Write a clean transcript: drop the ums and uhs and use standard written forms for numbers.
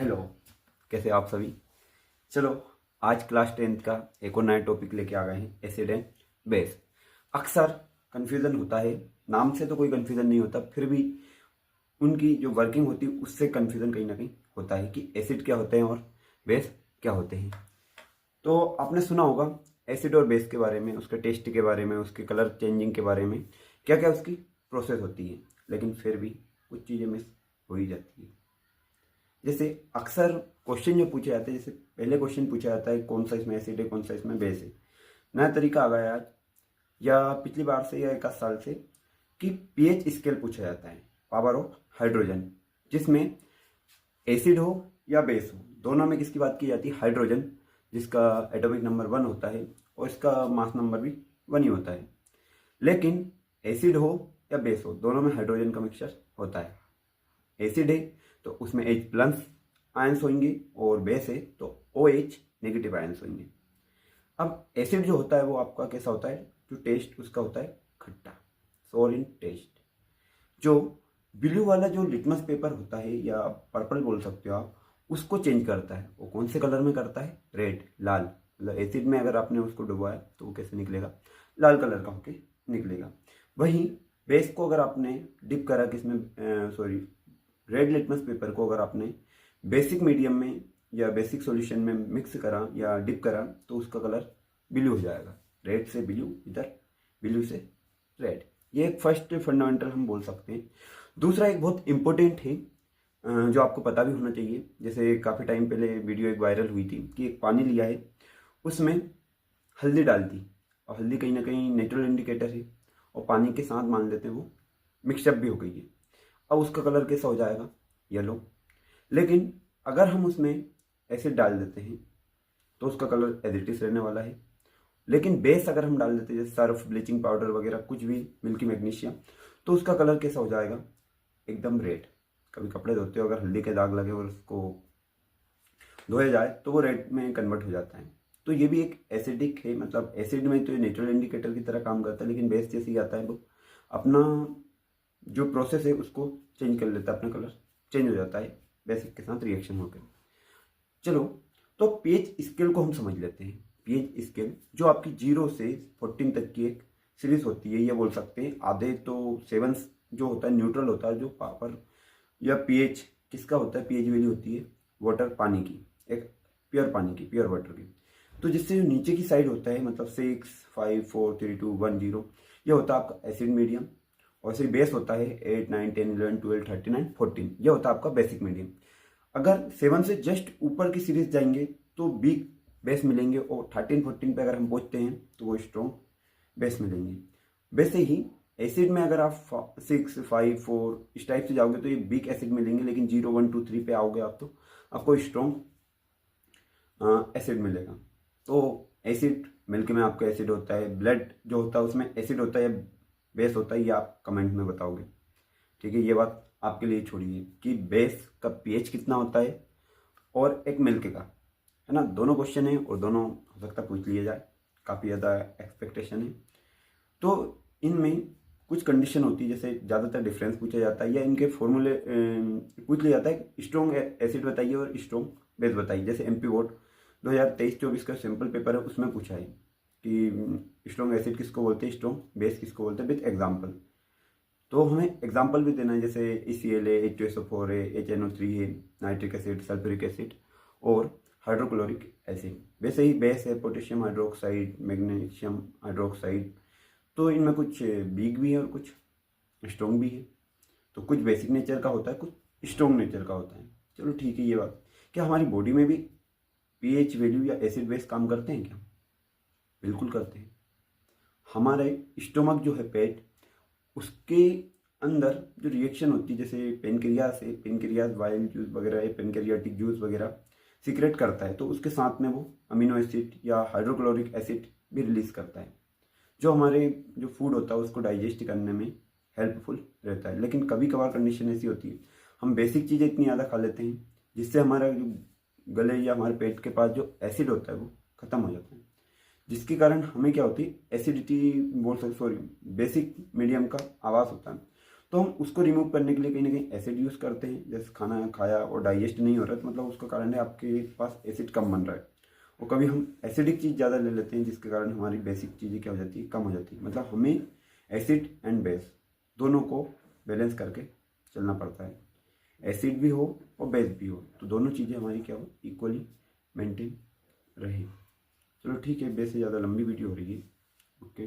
Hello, कैसे आप सभी। चलो, आज क्लास 10th का एक और नया टॉपिक लेके आ गए हैं, एसिड एंड बेस। अक्सर कन्फ्यूज़न होता है, नाम से तो कोई कन्फ्यूज़न नहीं होता, फिर भी उनकी जो वर्किंग होती है उससे कन्फ्यूज़न कहीं ना कहीं होता है कि एसिड क्या होते हैं और बेस क्या होते हैं। तो आपने सुना होगा एसिड और बेस के बारे में, उसके टेस्ट के बारे में, उसके कलर चेंजिंग के बारे में, क्या क्या उसकी प्रोसेस होती है, लेकिन फिर भी कुछ चीज़ें मिस हो ही जाती है। जैसे अक्सर क्वेश्चन जो पूछे जाते हैं, जैसे पहले क्वेश्चन पूछा जाता है कौन सा इसमें एसिड है, कौन सा इसमें बेस है। नया तरीका आ गया है आज या पिछली बार से या एक आध साल से कि पीएच स्केल पूछा जाता है, पावर ऑफ हाइड्रोजन, जिसमें एसिड हो या बेस हो, दोनों में किसकी बात की जाती है, हाइड्रोजन, जिसका एटॉमिक नंबर 1 होता है और इसका मास नंबर भी 1 ही होता है। लेकिन एसिड हो या बेस हो, दोनों में हाइड्रोजन का मिक्सचर होता है। एसिड है तो उसमें H प्लस आयंस होंगे और बेस है तो OH नेगेटिव आयंस होंगे। अब एसिड जो होता है वो आपका कैसा होता है, जो टेस्ट उसका होता है खट्टा, सोर इन टेस्ट। जो ब्लू वाला जो लिटमस पेपर होता है या पर्पल बोल सकते हो आप, उसको चेंज करता है। वो कौन से कलर में करता है, रेड, लाल। मतलब एसिड में अगर आपने उसको डुबाया तो वो कैसे निकलेगा, लाल कलर का होके निकलेगा। वहीं बेस को अगर आपने डिप करा किसमें, सॉरी, रेड लिटमस पेपर को अगर आपने बेसिक मीडियम में या बेसिक सॉल्यूशन में मिक्स करा या डिप करा तो उसका कलर ब्लू हो जाएगा। रेड से ब्लू, इधर ब्लू से रेड। ये एक फर्स्ट फंडामेंटल हम बोल सकते हैं। दूसरा एक बहुत इंपॉर्टेंट है जो आपको पता भी होना चाहिए। जैसे काफ़ी टाइम पहले वीडियो एक वायरल हुई थी कि एक पानी लिया है, उसमें हल्दी डाल दी, और हल्दी कहीं ना कहीं नेचुरल इंडिकेटर है, और पानी के साथ मान लेते हैं वो मिक्सअप भी हो गई है। अब उसका कलर कैसा हो जाएगा, येलो। लेकिन अगर हम उसमें एसिड डाल देते हैं तो उसका कलर एज इट इज रहने वाला है। लेकिन बेस अगर हम डाल देते हैं जैसे सर्फ, ब्लीचिंग पाउडर वगैरह कुछ भी, मिल्की मैग्नीशियम, तो उसका कलर कैसा हो जाएगा, एकदम रेड। कभी कपड़े धोते हो अगर हल्दी के दाग लगे और उसको धोया जाए तो वो रेड में कन्वर्ट हो जाता है। तो ये भी एक एसिडिक है, मतलब एसिड में तो ये नेचुरल इंडिकेटर की तरह काम करता है, लेकिन बेस जैसे ही आता है वो अपना जो प्रोसेस है उसको चेंज कर लेता है, अपना कलर चेंज हो जाता है बेसिक के साथ रिएक्शन होकर। चलो, तो पीएच स्केल को हम समझ लेते हैं। पीएच स्केल जो आपकी 0 से 14 तक की एक सीरीज होती है, ये बोल सकते हैं। आधे तो 7 जो होता है न्यूट्रल होता है, जो पावर या पीएच किसका होता है, पीएच वैल्यू होती है वाटर, पानी की, एक प्योर पानी की, प्योर वाटर की। तो जिससे जो नीचे की साइड होता है, मतलब 6, 5, 4, 3, 2, 1, 0, ये होता है आपका एसिड मीडियम। और फिर बेस होता है 8, 9, 10, 11, 12, 13, 14, ये होता है आपका बेसिक मीडियम। अगर 7 से जस्ट ऊपर की सीरीज जाएंगे तो वीक बेस मिलेंगे, और 13, 14 पे अगर हम पहुंचते हैं तो वो स्ट्रॉन्ग बेस मिलेंगे। वैसे ही एसिड में अगर आप 6, 5, 4 इस टाइप से जाओगे तो ये वीक एसिड मिलेंगे, लेकिन 0, 1, 2, 3 पे आओगे आप तो आपको स्ट्रॉन्ग एसिड मिलेगा। तो एसिड मिल्क में आपका एसिड होता है, ब्लड जो होता है उसमें एसिड होता है या बेस होता है, ये आप कमेंट में बताओगे। ठीक है, ये बात आपके लिए छोड़िए कि बेस का पीएच कितना होता है और एक मिल्क का, है ना। दोनों क्वेश्चन है और दोनों हो सकता है पूछ लिए जाए, काफ़ी ज़्यादा एक्सपेक्टेशन है। तो इनमें कुछ कंडीशन होती है, जैसे ज़्यादातर डिफरेंस पूछा जाता है या इनके फॉर्मूले पूछ लिया जाता है। स्ट्रॉन्ग एसिड बताइए और स्ट्रॉन्ग बेस बताइए। जैसे MP बोर्ड 2023-24 का सिंपल पेपर है, उसमें पूछा है कि स्ट्रॉन्ग एसिड किसको बोलते हैं, स्ट्रॉन्ग बेस किसको बोलते हैं, विथ एग्जाम्पल। तो हमें एग्जाम्पल भी देना है, जैसे ECl है, H2SO4 है, HNO3 है, नाइट्रिक एसिड, सल्फ्यूरिक एसिड और हाइड्रोक्लोरिक एसिड। वैसे ही बेस है पोटेशियम हाइड्रोक्साइड, मैग्नीशियम हाइड्रोक्साइड। तो इनमें कुछ वीक भी है और कुछ स्ट्रॉन्ग भी है। तो कुछ बेसिक नेचर का होता है, कुछ स्ट्रॉन्ग नेचर का होता है। चलो ठीक है, ये बात। क्या हमारी बॉडी में भी पीएच वैल्यू या एसिड बेस काम करते हैं क्या? बिल्कुल करते हैं। हमारे स्टोमक जो है, पेट, उसके अंदर जो रिएक्शन होती है, जैसे पेनक्रियास है, पेनक्रियास वाइल जूस वगैरह है, पेनक्रियाटिक जूस वगैरह सीक्रेट करता है, तो उसके साथ में वो अमीनो एसिड या हाइड्रोक्लोरिक एसिड भी रिलीज करता है, जो हमारे जो फूड होता है उसको डाइजेस्ट करने में हेल्पफुल रहता है। लेकिन कभी कभार कंडीशन ऐसी होती है, हम बेसिक चीज़ें इतनी ज़्यादा खा लेते हैं जिससे हमारा जो गले या हमारे पेट के पास जो एसिड होता है वो ख़त्म हो जाता है, जिसके कारण हमें क्या होती है, एसिडिटी बोल सकते, सॉरी, बेसिक मीडियम का आवास होता है। तो हम उसको रिमूव करने के लिए कहीं ना कहीं एसिड यूज़ करते हैं। जैसे खाना खाया और डाइजेस्ट नहीं हो रहा है तो मतलब उसका कारण है आपके पास एसिड कम बन रहा है। और कभी हम एसिडिक चीज़ ज़्यादा ले लेते हैं जिसके कारण हमारी बेसिक चीज़ें क्या हो जाती है, कम हो जाती है। मतलब हमें एसिड एंड बेस दोनों को बैलेंस करके चलना पड़ता है। एसिड भी हो और बेस भी हो तो दोनों चीज़ें हमारी क्या हो, इक्वली मेंटेन रहे। चलो ठीक है, बेस से ज़्यादा लंबी वीडियो हो रही है। ओके।